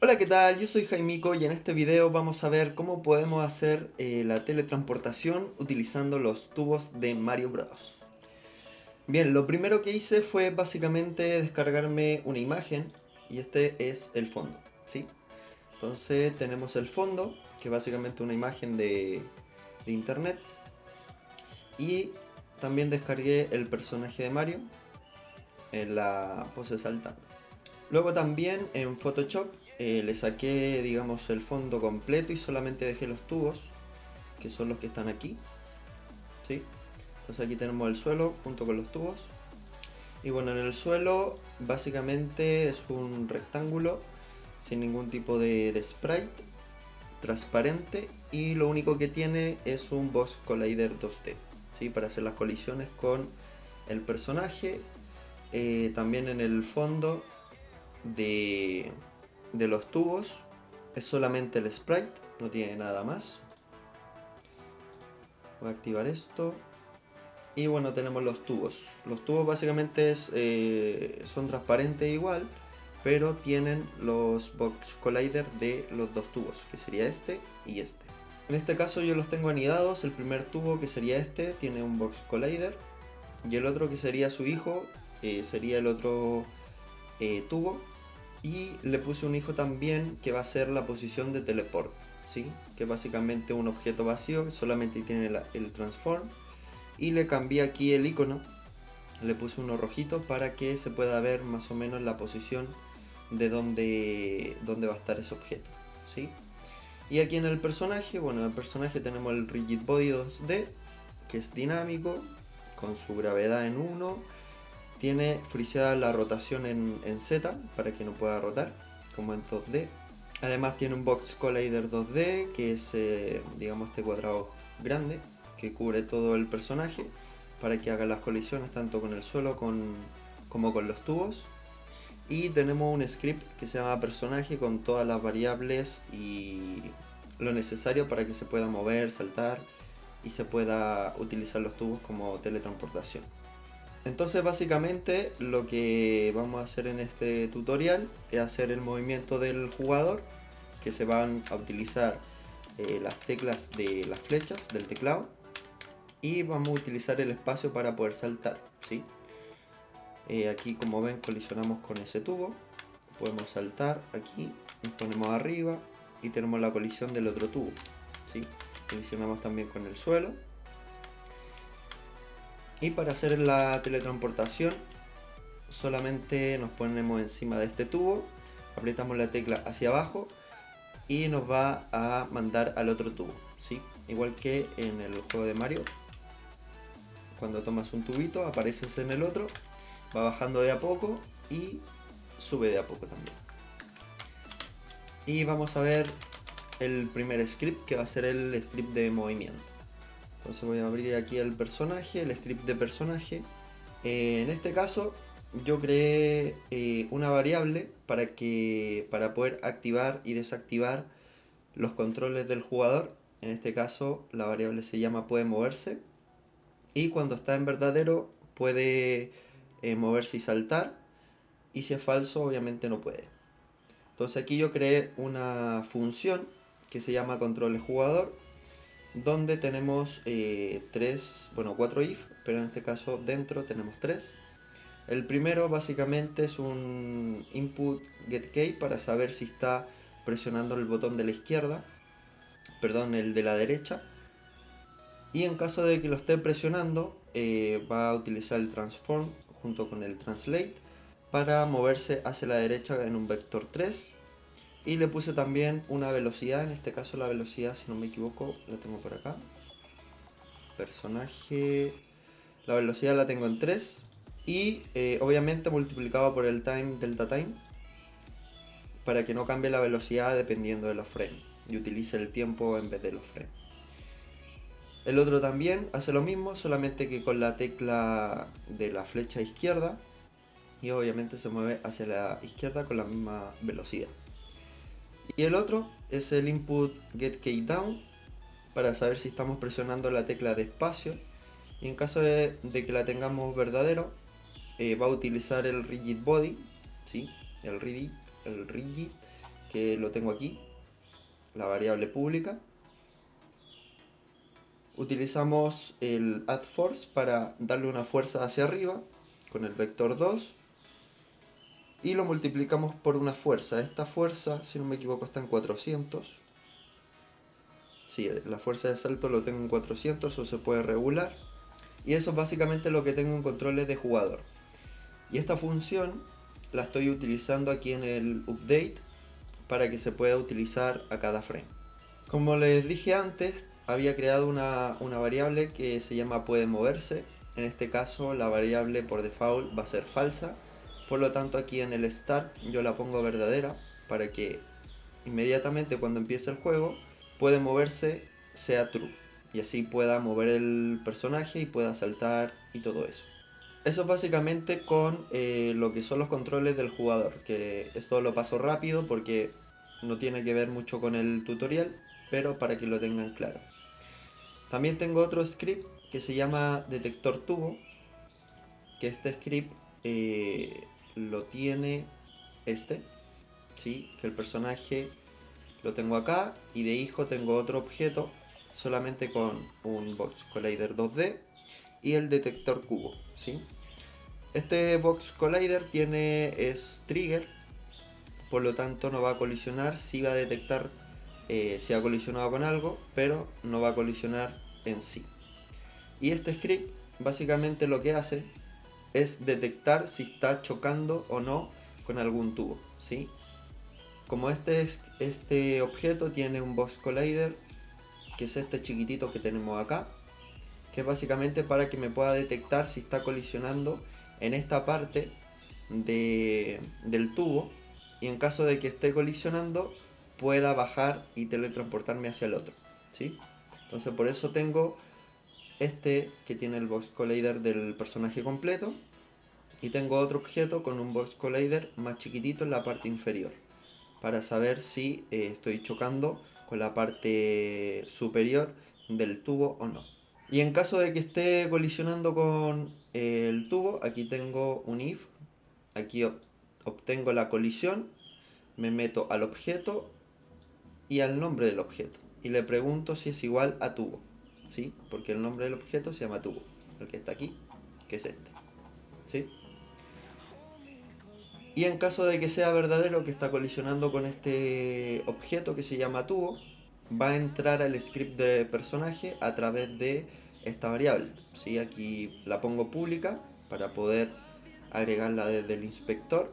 Hola, ¿qué tal? Yo soy Jaimico y en este video vamos a ver cómo podemos hacer la teletransportación utilizando los tubos de Mario Bros. Bien, lo primero que hice fue básicamente descargarme una imagen y este es el fondo, ¿sí? Entonces tenemos el fondo, que es básicamente una imagen de internet, y también descargué el personaje de Mario en la pose saltando. Luego también en Photoshop le saqué, digamos, el fondo completo y solamente dejé los tubos, que son los que están aquí, ¿sí? Entonces aquí tenemos el suelo junto con los tubos. Y bueno, en el suelo básicamente es un rectángulo sin ningún tipo de sprite, transparente, y lo único que tiene es un Box Collider 2D, ¿sí? Para hacer las colisiones con el personaje. También en el fondo de, de los tubos es solamente el sprite, no tiene nada más. Voy a activar esto. Y bueno, tenemos los tubos. Los tubos básicamente son transparentes igual, pero tienen los Box Collider de los dos tubos, que sería este y este. En este caso yo los tengo anidados. El primer tubo, que sería este, tiene un Box Collider, y el otro, que sería su hijo, sería el otro tubo. Y le puse un hijo también que va a ser la posición de teleport, ¿sí? Que es básicamente un objeto vacío que solamente tiene el transform. Y le cambié aquí el icono, le puse uno rojito para que se pueda ver más o menos la posición de dónde va a estar ese objeto, ¿sí? Y aquí en el personaje, bueno, en el personaje tenemos el Rigid Body 2D, que es dinámico, con su gravedad en 1. Tiene friseada la rotación en Z para que no pueda rotar, como en 2D. Además tiene un Box Collider 2D, que es, digamos, este cuadrado grande, que cubre todo el personaje, para que haga las colisiones tanto con el suelo como con los tubos. Y tenemos un script que se llama personaje, con todas las variables y lo necesario para que se pueda mover, saltar y se pueda utilizar los tubos como teletransportación. Entonces básicamente lo que vamos a hacer en este tutorial es hacer el movimiento del jugador, que se van a utilizar las teclas de las flechas del teclado, y vamos a utilizar el espacio para poder saltar, ¿sí? Aquí, como ven, colisionamos con ese tubo, podemos saltar aquí, nos ponemos arriba y tenemos la colisión del otro tubo, ¿sí? Colisionamos también con el suelo. Y para hacer la teletransportación solamente nos ponemos encima de este tubo, apretamos la tecla hacia abajo y nos va a mandar al otro tubo, ¿sí? Igual que en el juego de Mario, cuando tomas un tubito apareces en el otro, va bajando de a poco y sube de a poco también. Y vamos a ver el primer script, que va a ser el script de movimiento. Entonces voy a abrir aquí el personaje, el script de personaje. En este caso yo creé una variable para poder activar y desactivar los controles del jugador. En este caso la variable se llama puede moverse, y cuando está en verdadero puede moverse y saltar, y si es falso obviamente no puede. Entonces aquí yo creé una función que se llama controles jugador, donde tenemos cuatro if, pero en este caso dentro tenemos tres. El primero básicamente es un input get key para saber si está presionando el botón de la izquierda, perdón, el de la derecha. Y en caso de que lo esté presionando, va a utilizar el transform junto con el translate para moverse hacia la derecha en un vector 3. Y le puse también una velocidad, en este caso la velocidad, si no me equivoco, la tengo por acá. Personaje, la velocidad la tengo en 3. Y obviamente multiplicado por el time delta time, para que no cambie la velocidad dependiendo de los frames y utilice el tiempo en vez de los frames. El otro también hace lo mismo, solamente que con la tecla de la flecha izquierda, y obviamente se mueve hacia la izquierda con la misma velocidad. Y el otro es el input get key down, para saber si estamos presionando la tecla de espacio, y en caso de que la tengamos verdadero, va a utilizar el rigid body, ¿sí? el rigid, que lo tengo aquí, la variable pública. Utilizamos el add force para darle una fuerza hacia arriba con el vector 2 y lo multiplicamos por una fuerza. Esta fuerza, si no me equivoco, está en 400. Sí, la fuerza de salto lo tengo en 400 o se puede regular. Y eso es básicamente lo que tengo en controles de jugador. Y esta función la estoy utilizando aquí en el update para que se pueda utilizar a cada frame. Como les dije antes, había creado una variable que se llama puede moverse. En este caso la variable por default va a ser falsa. Por lo tanto aquí en el start yo la pongo verdadera para que inmediatamente cuando empiece el juego puede moverse sea true. Y así pueda mover el personaje y pueda saltar y todo eso. Eso es básicamente con lo que son los controles del jugador. Que esto lo paso rápido porque no tiene que ver mucho con el tutorial, pero para que lo tengan claro. También tengo otro script que se llama detector tubo, que este script lo tiene ¿sí? Que el personaje lo tengo acá y de hijo tengo otro objeto solamente con un Box Collider 2D y el detector cubo, ¿sí? Este Box Collider es trigger, por lo tanto no va a colisionar, sí va a detectar si ha colisionado con algo, pero no va a colisionar en sí. Y este script básicamente lo que hace es detectar si está chocando o no con algún tubo, ¿sí? Como este objeto tiene un Box Collider, que es este chiquitito que tenemos acá, que es básicamente para que me pueda detectar si está colisionando en esta parte del tubo, y en caso de que esté colisionando pueda bajar y teletransportarme hacia el otro, ¿sí? Entonces por eso tengo este que tiene el Box Collider del personaje completo, y tengo otro objeto con un Box Collider más chiquitito en la parte inferior, para saber si estoy chocando con la parte superior del tubo o no. Y en caso de que esté colisionando con el tubo, aquí tengo un if, aquí obtengo la colisión, me meto al objeto y al nombre del objeto, y le pregunto si es igual a tubo, ¿sí? Porque el nombre del objeto se llama tubo, el que está aquí, que es este, ¿sí? Y en caso de que sea verdadero que está colisionando con este objeto que se llama tubo, va a entrar al script de personaje a través de esta variable, ¿sí? Aquí la pongo pública para poder agregarla desde el inspector.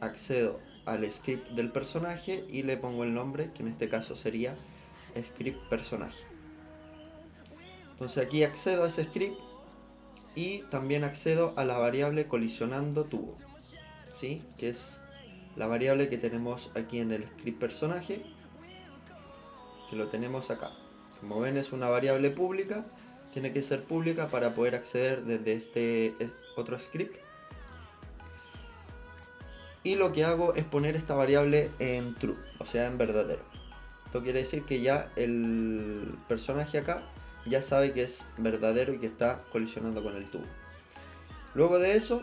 Accedo al script del personaje y le pongo el nombre, que en este caso sería script personaje. Entonces aquí accedo a ese script y también accedo a la variable colisionando tubo, ¿sí? Que es la variable que tenemos aquí en el script personaje, que lo tenemos acá. Como ven, es una variable pública, tiene que ser pública para poder acceder desde este otro script. Y lo que hago es poner esta variable en true, o sea en verdadero. Esto quiere decir que ya el personaje acá ya sabe que es verdadero y que está colisionando con el tubo. Luego de eso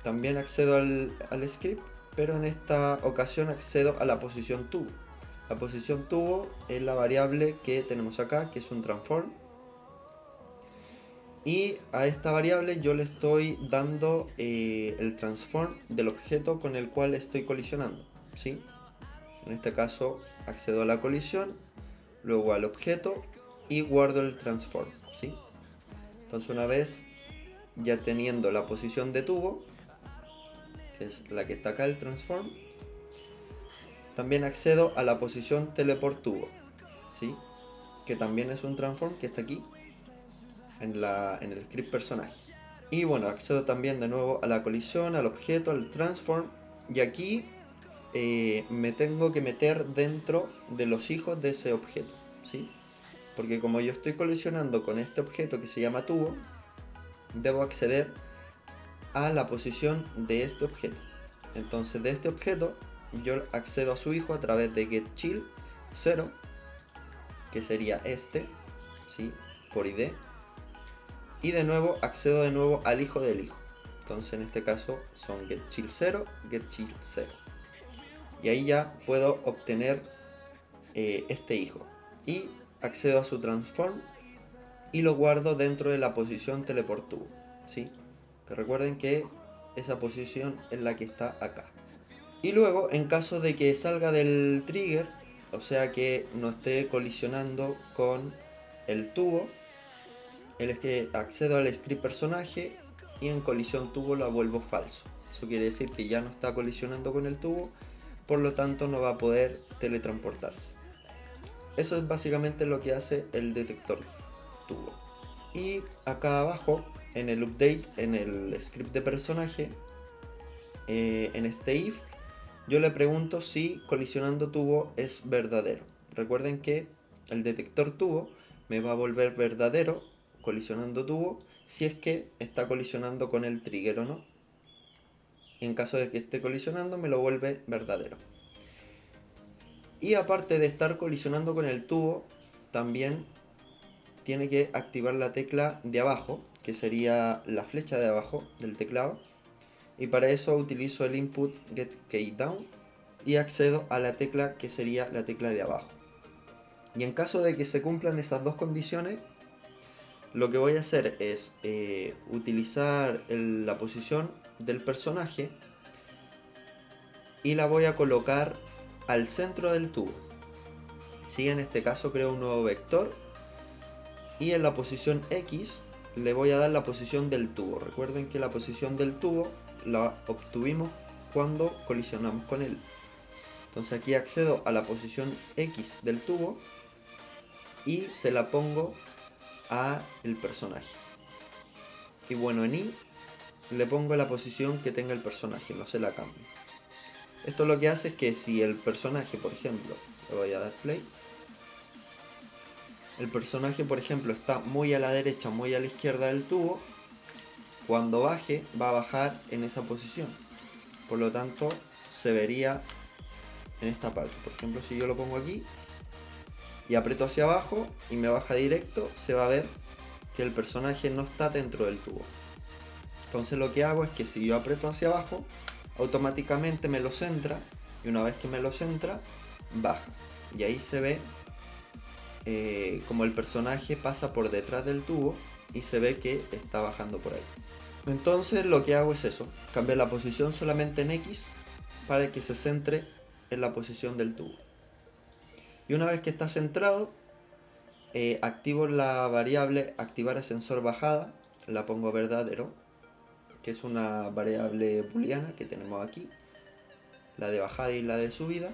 también accedo al script, pero en esta ocasión accedo a la posición tubo. La posición tubo es la variable que tenemos acá, que es un transform. Y a esta variable yo le estoy dando el transform del objeto con el cual estoy colisionando, ¿sí? En este caso accedo a la colisión, luego al objeto y guardo el transform, ¿sí? Entonces una vez ya teniendo la posición de tubo, que es la que está acá, el transform, también accedo a la posición teleport tubo, ¿sí? Que también es un transform que está aquí en el script personaje. Y bueno, accedo también de nuevo a la colisión, al objeto, al transform, y aquí me tengo que meter dentro de los hijos de ese objeto, ¿sí? Porque como yo estoy colisionando con este objeto que se llama tubo, debo acceder a la posición de este objeto. Entonces de este objeto yo accedo a su hijo a través de getChild0, que sería este, ¿sí? Por id. Y de nuevo accedo de nuevo al hijo del hijo. Entonces en este caso son getChild0, getChild0. y ahí ya puedo obtener este hijo y accedo a su transform y lo guardo dentro de la posición teleport tubo, ¿sí? Que recuerden que esa posición es la que está acá. Y luego, en caso de que salga del trigger, o sea que no esté colisionando con el tubo, es que accedo al script personaje y en colisión tubo la vuelvo falso. Eso quiere decir que ya no está colisionando con el tubo, por lo tanto no va a poder teletransportarse. Eso es básicamente lo que hace el detector tubo. Y acá abajo, en el update, en el script de personaje, en este if, yo le pregunto si colisionando tubo es verdadero. Recuerden que el detector tubo me va a volver verdadero colisionando tubo si es que está colisionando con el trigger o no. En caso de que esté colisionando me lo vuelve verdadero. Y aparte de estar colisionando con el tubo, también tiene que activar la tecla de abajo, que sería la flecha de abajo del teclado. Y para eso utilizo el input get key down y accedo a la tecla que sería la tecla de abajo. Y en caso de que se cumplan esas dos condiciones, lo que voy a hacer es utilizar la posición del personaje y la voy a colocar al centro del tubo. ¿Sí? En este caso creo un nuevo vector y en la posición X le voy a dar la posición del tubo. Recuerden que la posición del tubo la obtuvimos cuando colisionamos con él. Entonces aquí accedo a la posición X del tubo y se la pongo a el personaje. Y bueno, en Y le pongo la posición que tenga el personaje, no se la cambio. Esto lo que hace es que si el personaje, por ejemplo, le voy a dar play, el personaje, por ejemplo, está muy a la derecha, muy a la izquierda del tubo, cuando baje, va a bajar en esa posición. Por lo tanto, se vería en esta parte. Por ejemplo, si yo lo pongo aquí y aprieto hacia abajo y me baja directo, se va a ver que el personaje no está dentro del tubo. Entonces lo que hago es que si yo aprieto hacia abajo, automáticamente me lo centra y una vez que me lo centra, baja. Y ahí se ve como el personaje pasa por detrás del tubo y se ve que está bajando por ahí. Entonces lo que hago es eso, cambiar la posición solamente en X para que se centre en la posición del tubo. Y una vez que está centrado, activo la variable activar ascensor bajada, la pongo verdadero, que es una variable booleana que tenemos aquí, la de bajada y la de subida.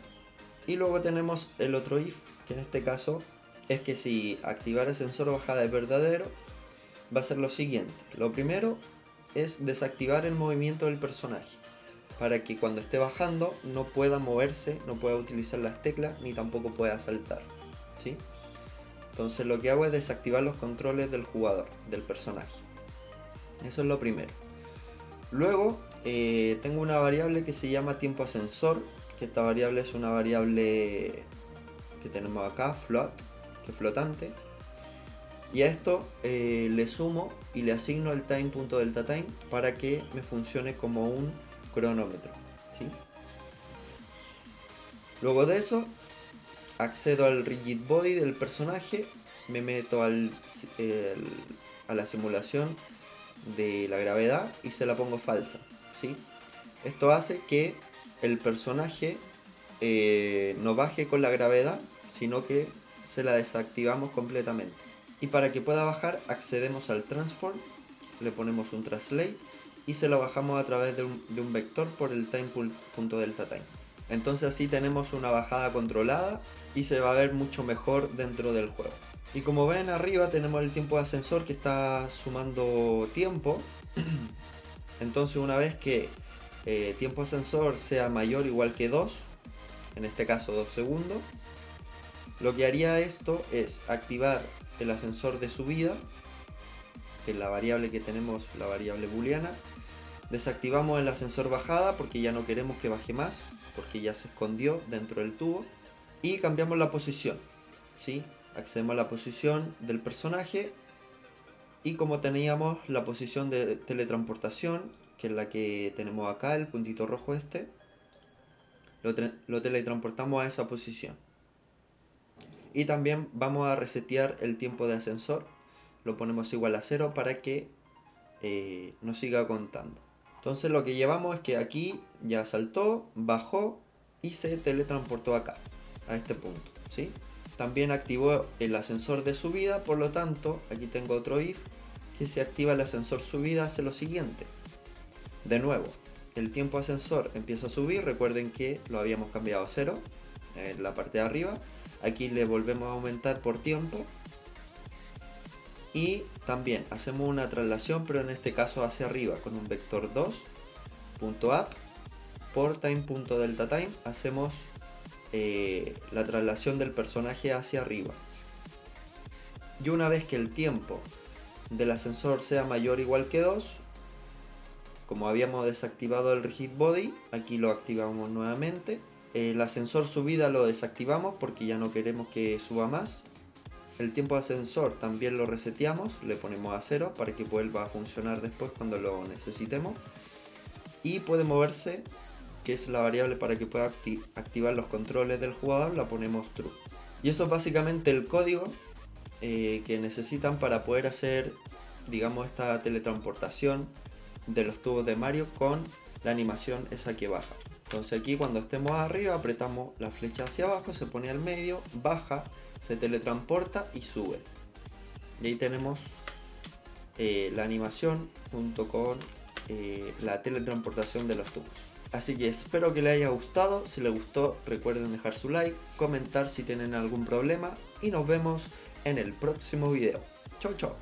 Y luego tenemos el otro if, que en este caso es que si activar ascensor bajada es verdadero, va a ser lo siguiente. Lo primero es desactivar el movimiento del personaje, para que cuando esté bajando no pueda moverse, no pueda utilizar las teclas, ni tampoco pueda saltar, ¿sí? Entonces lo que hago es desactivar los controles del jugador, del personaje. Eso es lo primero. Luego tengo una variable que se llama tiempo ascensor, que esta variable es una variable que tenemos acá, float, que es flotante. Y a esto le sumo y le asigno el time.deltaTime para que me funcione como un cronómetro, ¿sí? Luego de eso, accedo al rigid body del personaje, me meto a la simulación de la gravedad y se la pongo falsa, ¿sí? Esto hace que el personaje no baje con la gravedad, sino que se la desactivamos completamente. Y para que pueda bajar, accedemos al transform, le ponemos un translate y se lo bajamos a través de un vector por el time.deltaTime. Entonces así tenemos una bajada controlada y se va a ver mucho mejor dentro del juego. Y como ven arriba tenemos el tiempo de ascensor que está sumando tiempo. Entonces una vez que tiempo ascensor sea mayor o igual que 2, en este caso 2 segundos, lo que haría esto es activar el ascensor de subida, que es la variable que tenemos, la variable booleana. Desactivamos el ascensor bajada porque ya no queremos que baje más, porque ya se escondió dentro del tubo. Y cambiamos la posición, ¿sí? Accedemos a la posición del personaje y como teníamos la posición de teletransportación, que es la que tenemos acá, el puntito rojo este, lo teletransportamos a esa posición. Y también vamos a resetear el tiempo de ascensor, lo ponemos igual a 0 para que nos siga contando. Entonces lo que llevamos es que aquí ya saltó, bajó y se teletransportó acá, a este punto, ¿sí? También activó el ascensor de subida, por lo tanto, aquí tengo otro if, que se activa el ascensor subida, hace lo siguiente. De nuevo, el tiempo ascensor empieza a subir, recuerden que lo habíamos cambiado a 0 en la parte de arriba. Aquí le volvemos a aumentar por tiempo. Y también hacemos una traslación, pero en este caso hacia arriba, con un vector 2.up por time.deltaTime hacemos la traslación del personaje hacia arriba. Y una vez que el tiempo del ascensor sea mayor o igual que 2, como habíamos desactivado el rigid body, aquí lo activamos nuevamente. El ascensor subida lo desactivamos porque ya no queremos que suba más. El tiempo de ascensor también lo reseteamos, le ponemos a 0 para que vuelva a funcionar después cuando lo necesitemos. Y puede moverse, que es la variable para que pueda activar los controles del jugador, la ponemos true. Y eso es básicamente el código que necesitan para poder hacer, digamos, esta teletransportación de los tubos de Mario con la animación esa que baja. Entonces aquí cuando estemos arriba apretamos la flecha hacia abajo, se pone al medio, baja, se teletransporta y sube. Y ahí tenemos la animación junto con la teletransportación de los tubos. Así que espero que les haya gustado. Si les gustó, recuerden dejar su like, comentar si tienen algún problema y nos vemos en el próximo video. Chau chau.